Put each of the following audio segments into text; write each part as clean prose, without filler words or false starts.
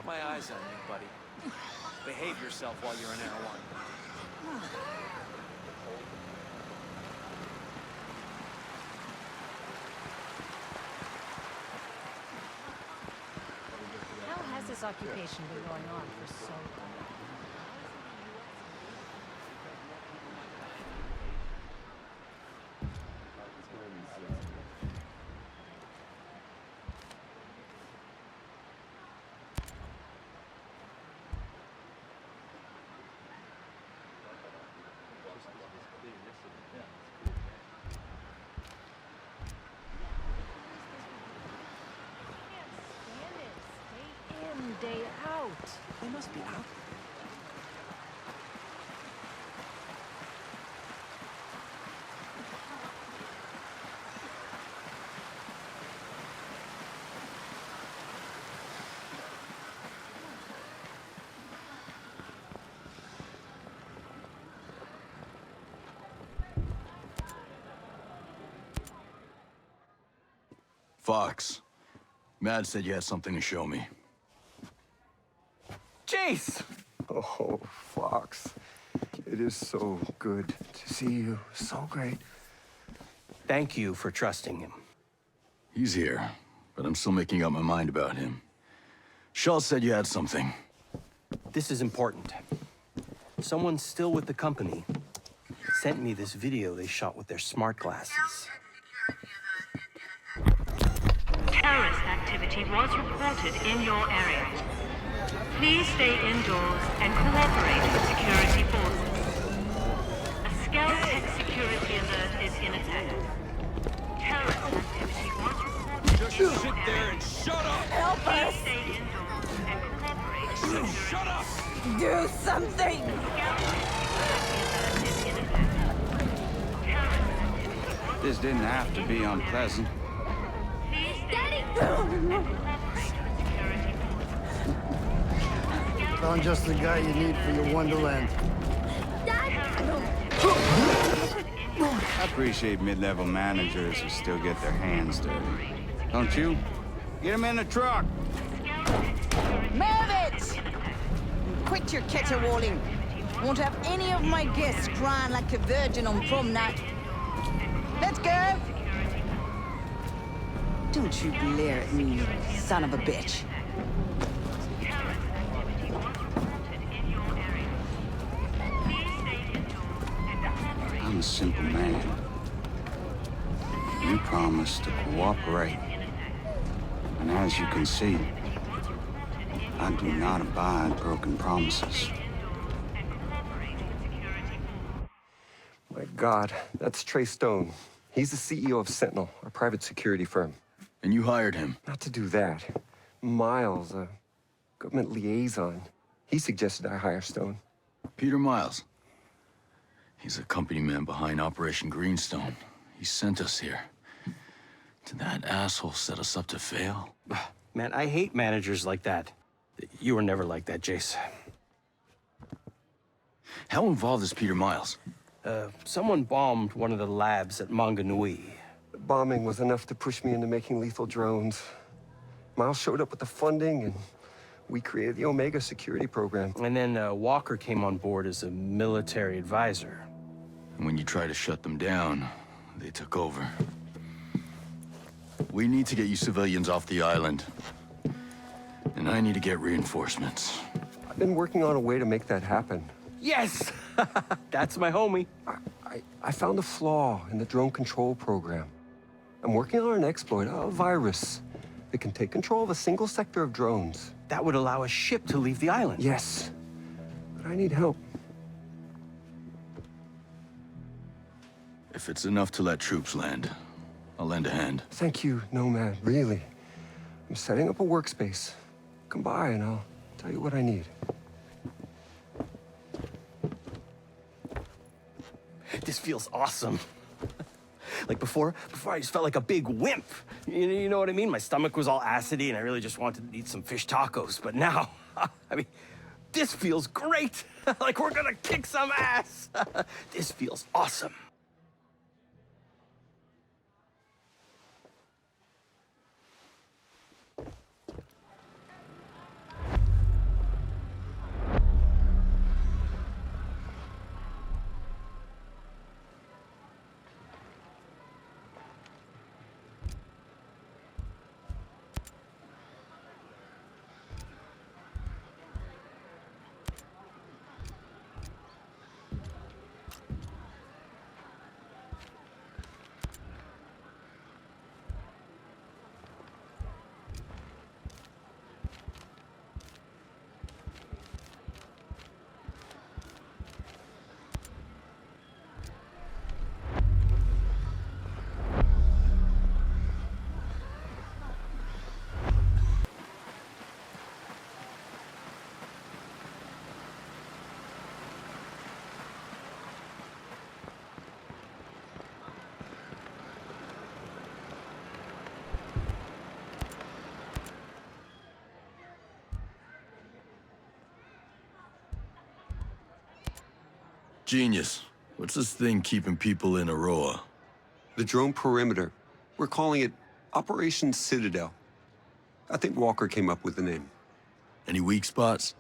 my eyes on you, buddy. Behave yourself while you're in Air 1. How has this occupation been going on for so long? Day out. They must be out. Fox, Mad said you had something to show me. Jace! Oh, Fox. It is so good to see you. So great. Thank you for trusting him. He's here, but I'm still making up my mind about him. Shaw said you had something. This is important. Someone still with the company sent me this video they shot with their smart glasses. Terrorist activity was reported in your area. Please stay indoors and cooperate with security forces. A stealth security alert is in effect. Terrorist activity was reported Just in your sit there area. and shut up! Help Please us! stay indoors and cooperate with security Shut up! Do something! This didn't have to be unpleasant. Found just the guy you need for your Wonderland. I appreciate mid-level managers who still get their hands dirty. Don't you? Get him in the truck! Move it! Quit your caterwauling. Won't have any of my guests crying like a virgin on prom night. Let's go! Don't you glare at me, son of a bitch. I'm a simple man. You promised to cooperate. And as you can see, I do not abide broken promises. My God, that's Trey Stone. He's the CEO of Sentinel, our private security firm. And you hired him. Not to do that. Miles, a government liaison, he suggested I hire Stone. Peter Miles. He's a company man behind Operation Greenstone. He sent us here. Did that asshole set us up to fail? Man, I hate managers like that. You were never like that, Jace. How involved is Peter Miles? Someone bombed one of the labs at Manganui. The bombing was enough to push me into making lethal drones. Miles showed up with the funding, and we created the Omega security program. And then Walker came on board as a military advisor. And when you tried to shut them down, they took over. We need to get you civilians off the island. And I need to get reinforcements. I've been working on a way to make that happen. Yes! That's my homie. I found a flaw in the drone control program. I'm working on an exploit, a virus, that can take control of a single sector of drones. That would allow a ship to leave the island. Yes, but I need help. If it's enough to let troops land, I'll lend a hand. Thank you, Nomad, really. I'm setting up a workspace. Come by and I'll tell you what I need. This feels awesome. Like before I just felt like a big wimp. You know what I mean? My stomach was all acidy and I really just wanted to eat some fish tacos. But now, I mean, this feels great. Like we're gonna kick some ass. This feels awesome. Genius. What's this thing keeping people in Auroa? The drone perimeter. We're calling it Operation Citadel. I think Walker came up with the name. Any weak spots?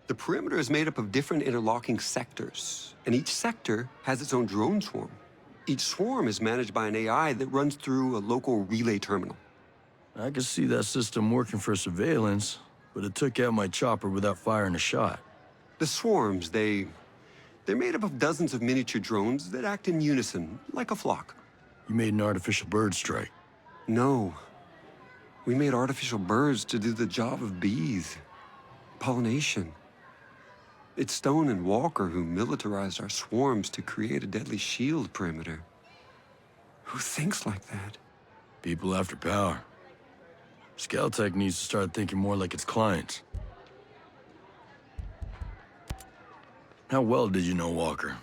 The perimeter is made up of different interlocking sectors, and each sector has its own drone swarm. Each swarm is managed by an AI that runs through a local relay terminal. I could see that system working for surveillance, but it took out my chopper without firing a shot. The swarms, they're made up of dozens of miniature drones that act in unison, like a flock. You made an artificial bird strike. No. We made artificial birds to do the job of bees. Pollination. It's Stone and Walker who militarized our swarms to create a deadly shield perimeter. Who thinks like that? People after power. Skeltech needs to start thinking more like its clients. How well did you know Walker?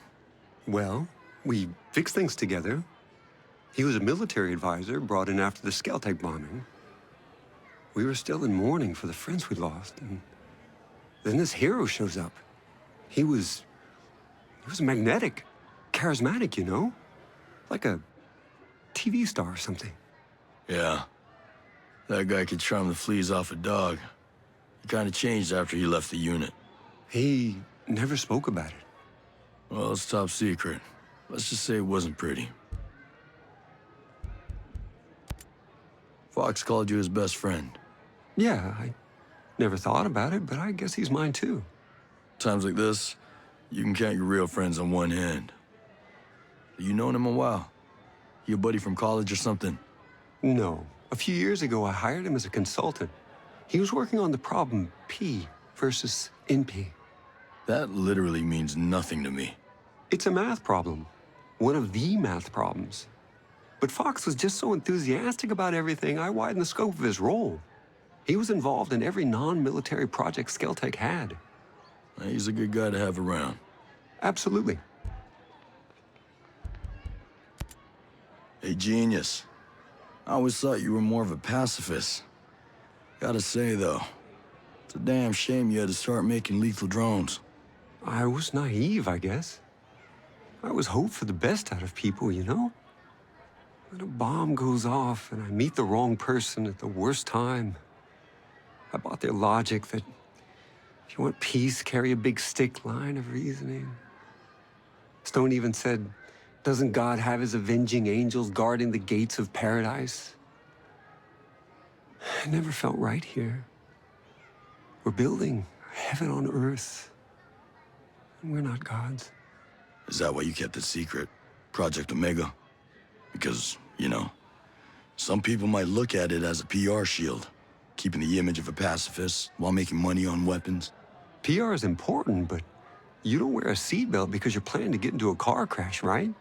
Well, we fixed things together. He was a military advisor brought in after the Skeltech bombing. We were still in mourning for the friends we lost, and then this hero shows up. He was magnetic, charismatic, you know? Like a TV star or something. Yeah. That guy could charm the fleas off a dog. He kind of changed after he left the unit. He never spoke about it. Well, it's top secret. Let's just say it wasn't pretty. Fox called you his best friend. Yeah, I never thought about it, but I guess he's mine too. Times like this, you can count your real friends on one hand. You known him a while? You a buddy from college or something? No. A few years ago, I hired him as a consultant. He was working on the problem P versus NP. That literally means nothing to me. It's a math problem. One of the math problems. But Fox was just so enthusiastic about everything, I widened the scope of his role. He was involved in every non-military project Skeltech had. He's a good guy to have around. Absolutely. Hey, Genius. I always thought you were more of a pacifist. Gotta say, though, it's a damn shame you had to start making lethal drones. I was naive, I guess. I always hoped for the best out of people, you know? When a bomb goes off and I meet the wrong person at the worst time, I bought their logic that if you want peace, carry a big stick line of reasoning. Stone even said, doesn't God have his avenging angels guarding the gates of paradise? I never felt right here. We're building heaven on earth, and we're not gods. Is that why you kept it secret? Project Omega? Because, you know, some people might look at it as a PR shield, keeping the image of a pacifist while making money on weapons. PR is important, but you don't wear a seatbelt because you're planning to get into a car crash, right?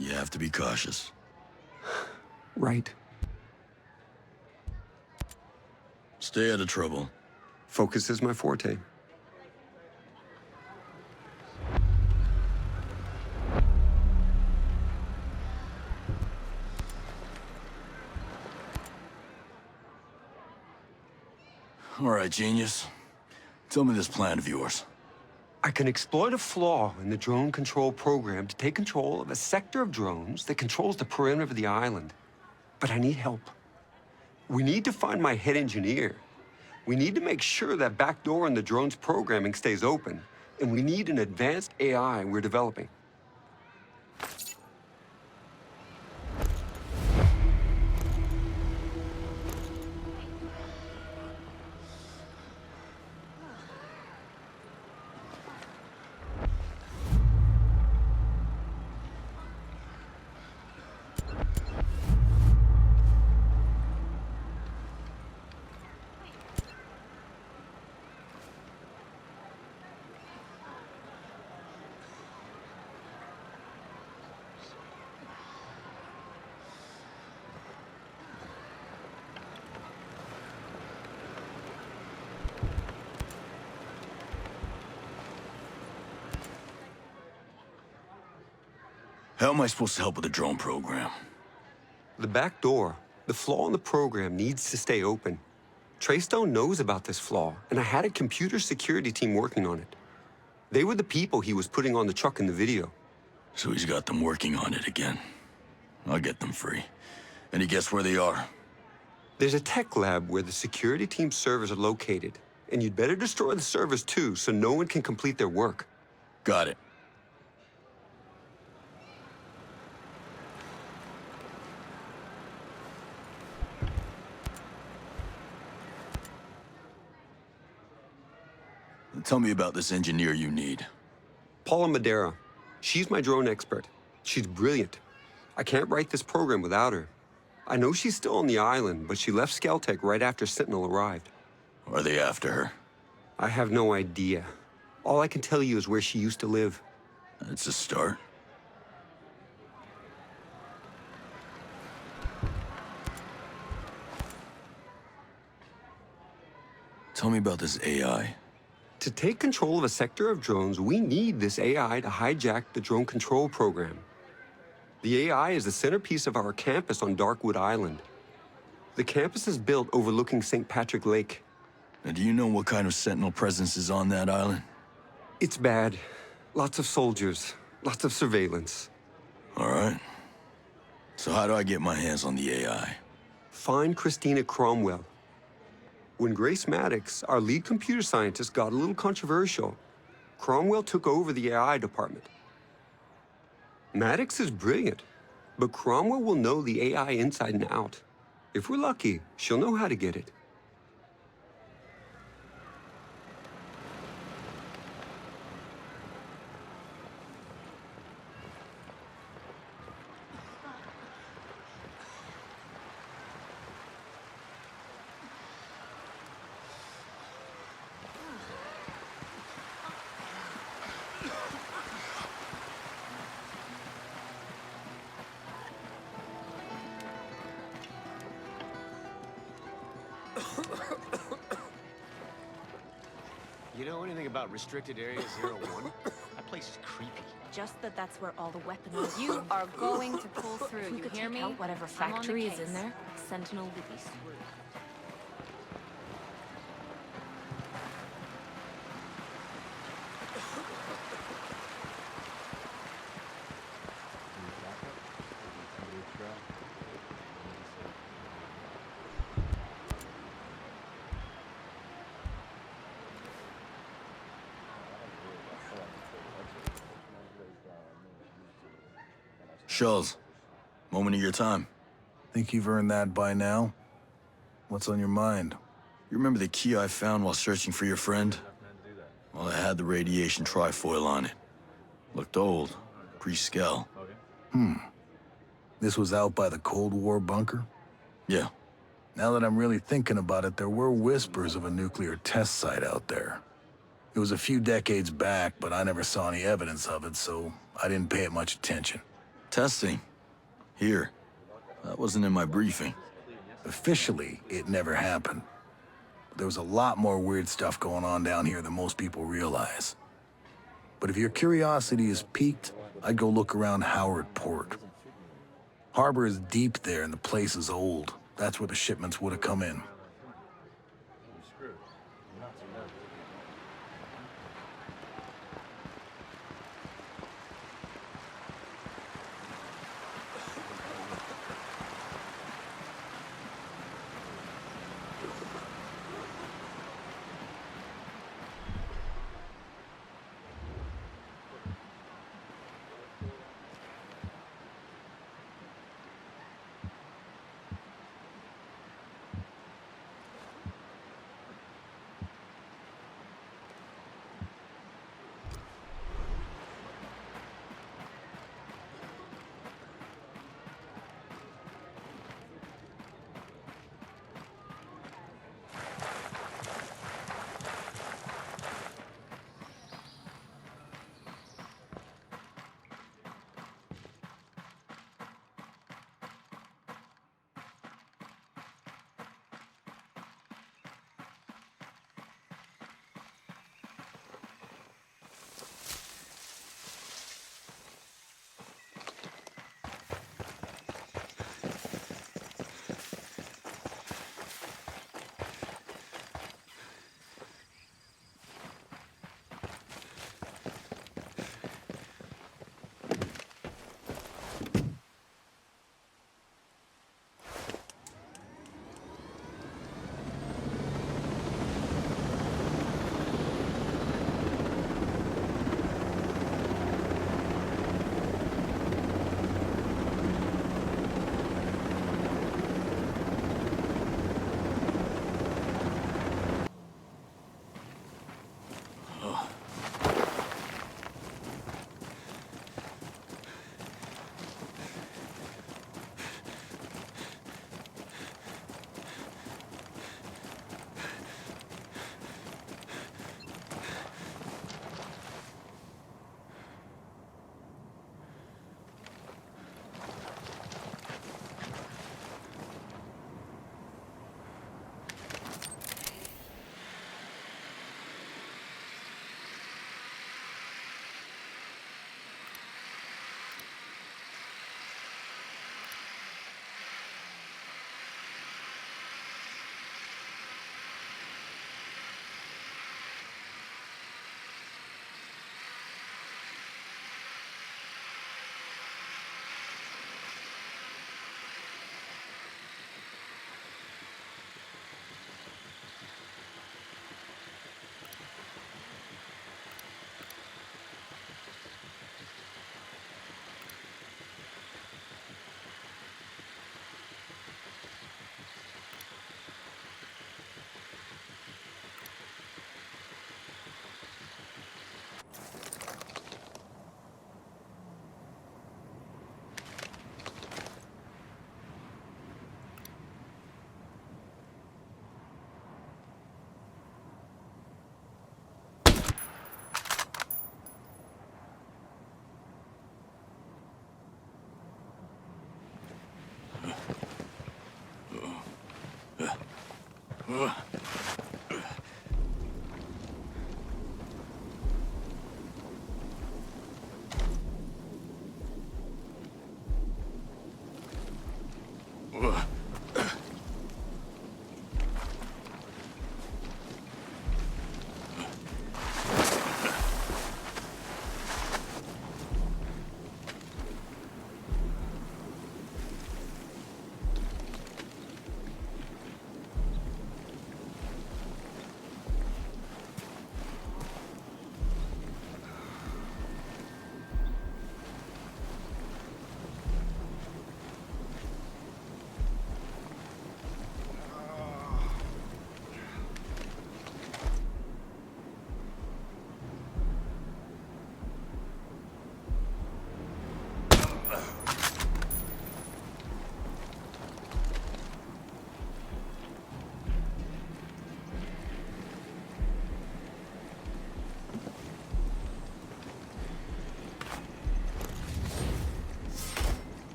You have to be cautious. Right. Stay out of trouble. Focus is my forte. All right, Genius. Tell me this plan of yours. I can exploit a flaw in the drone control program to take control of a sector of drones that controls the perimeter of the island. But I need help. We need to find my head engineer. We need to make sure that Backdoor in the drone's programming stays open. And we need an advanced AI we're developing. How am I supposed to help with the drone program? The Backdoor, the flaw in the program needs to stay open. Stone knows about this flaw, and I had a computer security team working on it. They were the people he was putting on the truck in the video. So he's got them working on it again. I'll get them free. Any guess where they are? There's a tech lab where the security team's servers are located, and you'd better destroy the servers too, so no one can complete their work. Got it. Tell me about this engineer you need. Paula Madera. She's my drone expert. She's brilliant. I can't write this program without her. I know she's still on the island, but she left Skeltec right after Sentinel arrived. Are they after her? I have no idea. All I can tell you is where she used to live. It's a start. Tell me about this AI. To take control of a sector of drones, we need this AI to hijack the drone control program. The AI is the centerpiece of our campus on Darkwood Island. The campus is built overlooking St. Patrick Lake. Now, do you know what kind of Sentinel presence is on that island? It's bad. Lots of soldiers, lots of surveillance. All right. So how do I get my hands on the AI? Find Christina Cromwell. When Grace Maddox, our lead computer scientist, got a little controversial, Cromwell took over the AI department. Maddox is brilliant, but Cromwell will know the AI inside and out. If we're lucky, she'll know how to get it. You know anything about Restricted Area 01? That place is creepy. Just that that's where all the weapons are. You are going to pull through, you hear me? Whatever factory is in there, Sentinel will be screwed. Shulls, moment of your time. Think you've earned that by now? What's on your mind? You remember the key I found while searching for your friend? Well, it had the radiation trifoil on it. Looked old, pre-Skell. This was out by the Cold War bunker? Yeah. Now that I'm really thinking about it, there were whispers of a nuclear test site out there. It was a few decades back, but I never saw any evidence of it, so I didn't pay it much attention. Testing. Here. That wasn't in my briefing. Officially, it never happened. But there was a lot more weird stuff going on down here than most people realize. But if your curiosity is piqued, I'd go look around Howard Port. Harbor is deep there and the place is old. That's where the shipments would have come in. Ugh.